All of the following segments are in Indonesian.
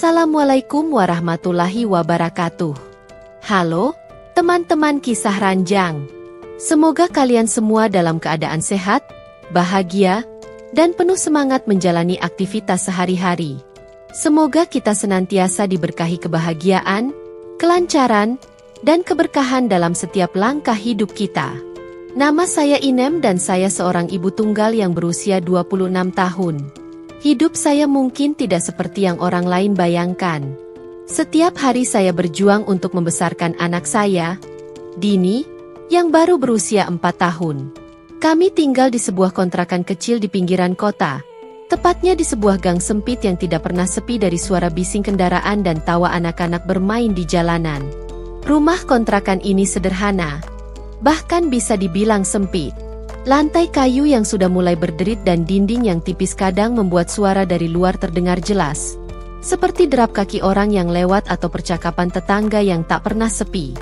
Assalamualaikum warahmatullahi wabarakatuh. Halo, teman-teman kisah ranjang. Semoga kalian semua dalam keadaan sehat, bahagia, dan penuh semangat menjalani aktivitas sehari-hari. Semoga kita senantiasa diberkahi kebahagiaan, kelancaran, dan keberkahan dalam setiap langkah hidup kita. Nama saya Inem dan saya seorang ibu tunggal yang berusia 26 tahun. Hidup saya mungkin tidak seperti yang orang lain bayangkan. Setiap hari saya berjuang untuk membesarkan anak saya, Dini, yang baru berusia 4 tahun. Kami tinggal di sebuah kontrakan kecil di pinggiran kota, tepatnya di sebuah gang sempit yang tidak pernah sepi dari suara bising kendaraan dan tawa anak-anak bermain di jalanan. Rumah kontrakan ini sederhana, bahkan bisa dibilang sempit. Lantai kayu yang sudah mulai berderit dan dinding yang tipis kadang membuat suara dari luar terdengar jelas, seperti derap kaki orang yang lewat atau percakapan tetangga yang tak pernah sepi.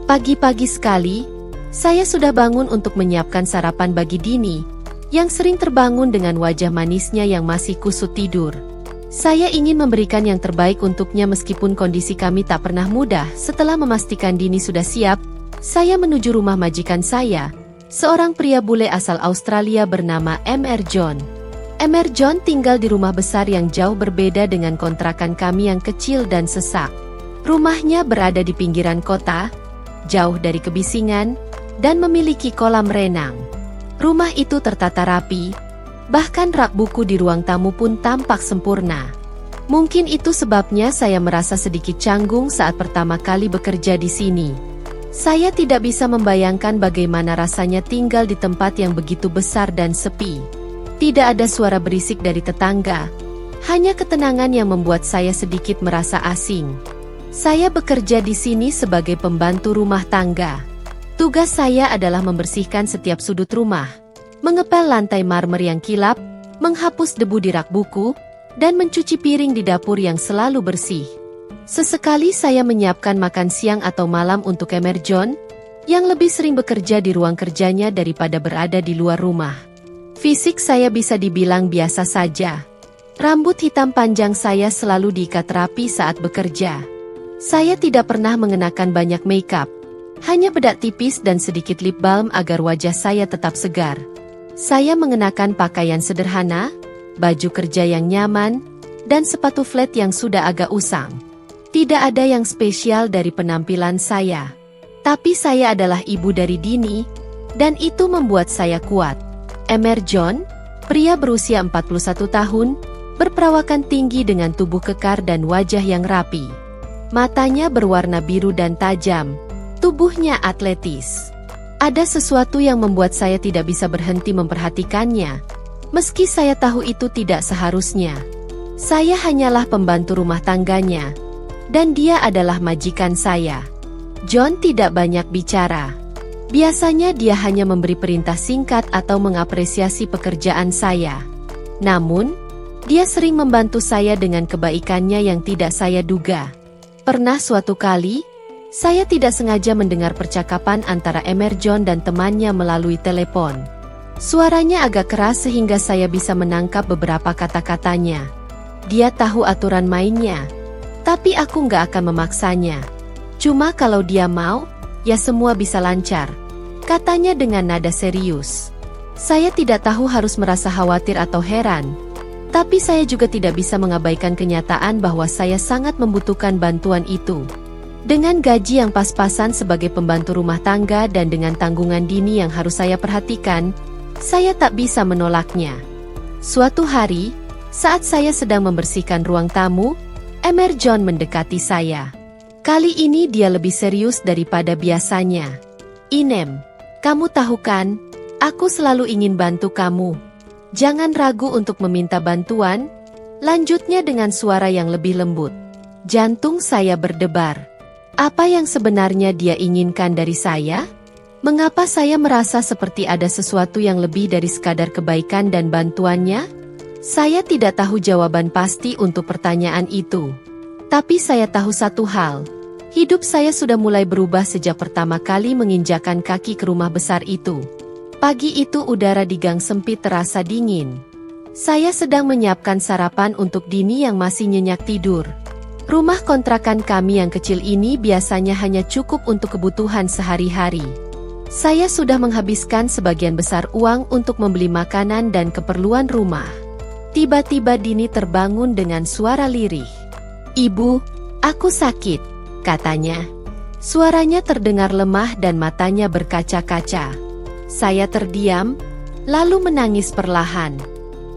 Pagi-pagi sekali, saya sudah bangun untuk menyiapkan sarapan bagi Dini, yang sering terbangun dengan wajah manisnya yang masih kusut tidur. Saya ingin memberikan yang terbaik untuknya meskipun kondisi kami tak pernah mudah. Setelah memastikan Dini sudah siap, saya menuju rumah majikan saya, seorang pria bule asal Australia bernama Mr. John. Mr. John tinggal di rumah besar yang jauh berbeda dengan kontrakan kami yang kecil dan sesak. Rumahnya berada di pinggiran kota, jauh dari kebisingan, dan memiliki kolam renang. Rumah itu tertata rapi, bahkan rak buku di ruang tamu pun tampak sempurna. Mungkin itu sebabnya saya merasa sedikit canggung saat pertama kali bekerja di sini. Saya tidak bisa membayangkan bagaimana rasanya tinggal di tempat yang begitu besar dan sepi. Tidak ada suara berisik dari tetangga, hanya ketenangan yang membuat saya sedikit merasa asing. Saya bekerja di sini sebagai pembantu rumah tangga. Tugas saya adalah membersihkan setiap sudut rumah, mengepel lantai marmer yang kilap, menghapus debu di rak buku, dan mencuci piring di dapur yang selalu bersih. Sesekali saya menyiapkan makan siang atau malam untuk Mr. John, yang lebih sering bekerja di ruang kerjanya daripada berada di luar rumah. Fisik saya bisa dibilang biasa saja. Rambut hitam panjang saya selalu diikat rapi saat bekerja. Saya tidak pernah mengenakan banyak makeup, hanya bedak tipis dan sedikit lip balm agar wajah saya tetap segar. Saya mengenakan pakaian sederhana, baju kerja yang nyaman, dan sepatu flat yang sudah agak usang. Tidak ada yang spesial dari penampilan saya. Tapi saya adalah ibu dari Dini, dan itu membuat saya kuat. Mr. John, pria berusia 41 tahun, berperawakan tinggi dengan tubuh kekar dan wajah yang rapi. Matanya berwarna biru dan tajam, tubuhnya atletis. Ada sesuatu yang membuat saya tidak bisa berhenti memperhatikannya, meski saya tahu itu tidak seharusnya. Saya hanyalah pembantu rumah tangganya, dan dia adalah majikan saya. John tidak banyak bicara. Biasanya dia hanya memberi perintah singkat atau mengapresiasi pekerjaan saya. Namun, dia sering membantu saya dengan kebaikannya yang tidak saya duga. Pernah suatu kali, saya tidak sengaja mendengar percakapan antara Mr. John dan temannya melalui telepon. Suaranya agak keras sehingga saya bisa menangkap beberapa kata-katanya. Dia tahu aturan mainnya, tapi aku nggak akan memaksanya. Cuma kalau dia mau, ya semua bisa lancar, katanya dengan nada serius. Saya tidak tahu harus merasa khawatir atau heran, tapi saya juga tidak bisa mengabaikan kenyataan bahwa saya sangat membutuhkan bantuan itu. Dengan gaji yang pas-pasan sebagai pembantu rumah tangga dan dengan tanggungan Dini yang harus saya perhatikan, saya tak bisa menolaknya. Suatu hari, saat saya sedang membersihkan ruang tamu, Mr. John mendekati saya. Kali ini dia lebih serius daripada biasanya. Inem, kamu tahu kan, aku selalu ingin bantu kamu. Jangan ragu untuk meminta bantuan, lanjutnya dengan suara yang lebih lembut. Jantung saya berdebar. Apa yang sebenarnya dia inginkan dari saya? Mengapa saya merasa seperti ada sesuatu yang lebih dari sekadar kebaikan dan bantuannya? Saya tidak tahu jawaban pasti untuk pertanyaan itu. Tapi saya tahu satu hal. Hidup saya sudah mulai berubah sejak pertama kali menginjakan kaki ke rumah besar itu. Pagi itu udara di gang sempit terasa dingin. Saya sedang menyiapkan sarapan untuk Dini yang masih nyenyak tidur. Rumah kontrakan kami yang kecil ini biasanya hanya cukup untuk kebutuhan sehari-hari. Saya sudah menghabiskan sebagian besar uang untuk membeli makanan dan keperluan rumah. Tiba-tiba Dini terbangun dengan suara lirih. "Ibu, aku sakit," katanya. Suaranya terdengar lemah dan matanya berkaca-kaca. Saya terdiam, lalu menangis perlahan.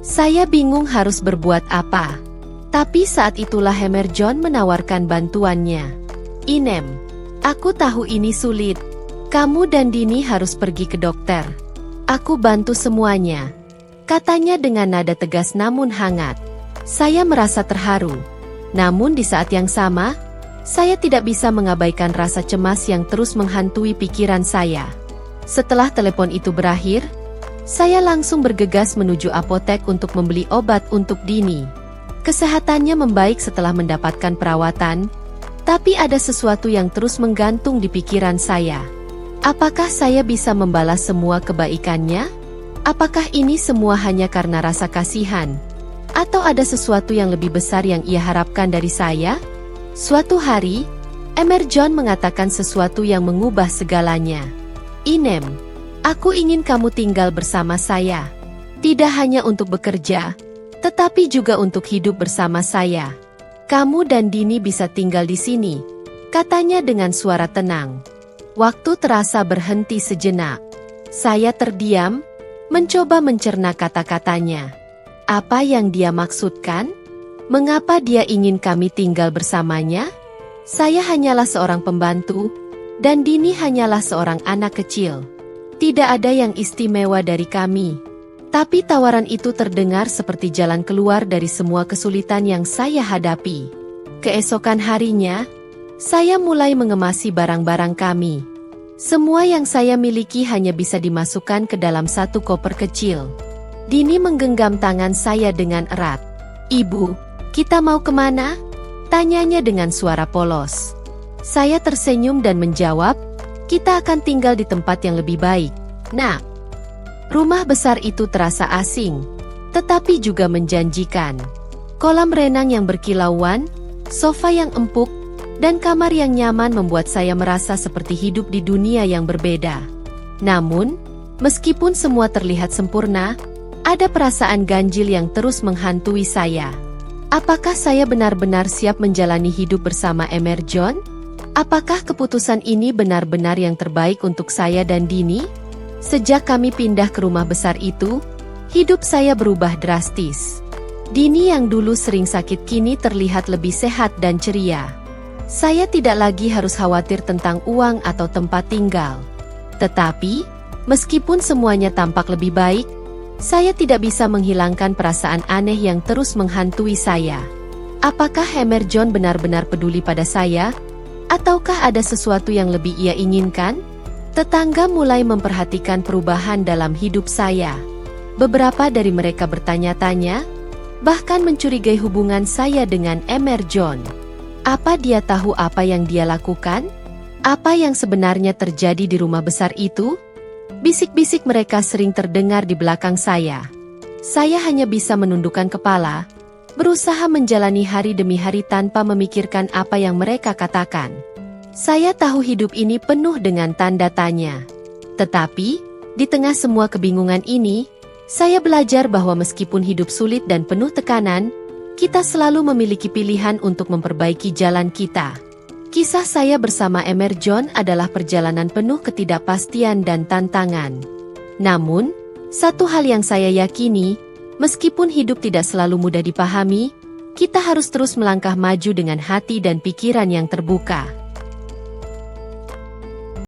Saya bingung harus berbuat apa. Tapi saat itulah Emerjon menawarkan bantuannya. "Inem, aku tahu ini sulit. Kamu dan Dini harus pergi ke dokter. Aku bantu semuanya," katanya dengan nada tegas namun hangat. Saya merasa terharu. Namun di saat yang sama, saya tidak bisa mengabaikan rasa cemas yang terus menghantui pikiran saya. Setelah telepon itu berakhir, saya langsung bergegas menuju apotek untuk membeli obat untuk Dini. Kesehatannya membaik setelah mendapatkan perawatan, tapi ada sesuatu yang terus menggantung di pikiran saya. Apakah saya bisa membalas semua kebaikannya? Apakah ini semua hanya karena rasa kasihan? Atau ada sesuatu yang lebih besar yang ia harapkan dari saya? Suatu hari, Emerjon mengatakan sesuatu yang mengubah segalanya. "Inem, aku ingin kamu tinggal bersama saya. Tidak hanya untuk bekerja, tetapi juga untuk hidup bersama saya. Kamu dan Dini bisa tinggal di sini," katanya dengan suara tenang. Waktu terasa berhenti sejenak. Saya terdiam, mencoba mencerna kata-katanya. Apa yang dia maksudkan? Mengapa dia ingin kami tinggal bersamanya? Saya hanyalah seorang pembantu, dan Dini hanyalah seorang anak kecil. Tidak ada yang istimewa dari kami. Tapi tawaran itu terdengar seperti jalan keluar dari semua kesulitan yang saya hadapi. Keesokan harinya, saya mulai mengemasi barang-barang kami. Semua yang saya miliki hanya bisa dimasukkan ke dalam satu koper kecil. Dini menggenggam tangan saya dengan erat. "Ibu, kita mau kemana?" tanyanya dengan suara polos. Saya tersenyum dan menjawab, "Kita akan tinggal di tempat yang lebih baik, Nak." Rumah besar itu terasa asing, tetapi juga menjanjikan. Kolam renang yang berkilauan, sofa yang empuk, dan kamar yang nyaman membuat saya merasa seperti hidup di dunia yang berbeda. Namun, meskipun semua terlihat sempurna, ada perasaan ganjil yang terus menghantui saya. Apakah saya benar-benar siap menjalani hidup bersama Emerjon? Apakah keputusan ini benar-benar yang terbaik untuk saya dan Dini? Sejak kami pindah ke rumah besar itu, hidup saya berubah drastis. Dini yang dulu sering sakit kini terlihat lebih sehat dan ceria. Saya tidak lagi harus khawatir tentang uang atau tempat tinggal. Tetapi, meskipun semuanya tampak lebih baik, saya tidak bisa menghilangkan perasaan aneh yang terus menghantui saya. Apakah Emerjon benar-benar peduli pada saya? Ataukah ada sesuatu yang lebih ia inginkan? Tetangga mulai memperhatikan perubahan dalam hidup saya. Beberapa dari mereka bertanya-tanya, bahkan mencurigai hubungan saya dengan Emerjon. Apa dia tahu apa yang dia lakukan? Apa yang sebenarnya terjadi di rumah besar itu? Bisik-bisik mereka sering terdengar di belakang saya. Saya hanya bisa menundukkan kepala, berusaha menjalani hari demi hari tanpa memikirkan apa yang mereka katakan. Saya tahu hidup ini penuh dengan tanda tanya. Tetapi, di tengah semua kebingungan ini, saya belajar bahwa meskipun hidup sulit dan penuh tekanan, kita selalu memiliki pilihan untuk memperbaiki jalan kita. Kisah saya bersama Emerjon adalah perjalanan penuh ketidakpastian dan tantangan. Namun, satu hal yang saya yakini, meskipun hidup tidak selalu mudah dipahami, kita harus terus melangkah maju dengan hati dan pikiran yang terbuka.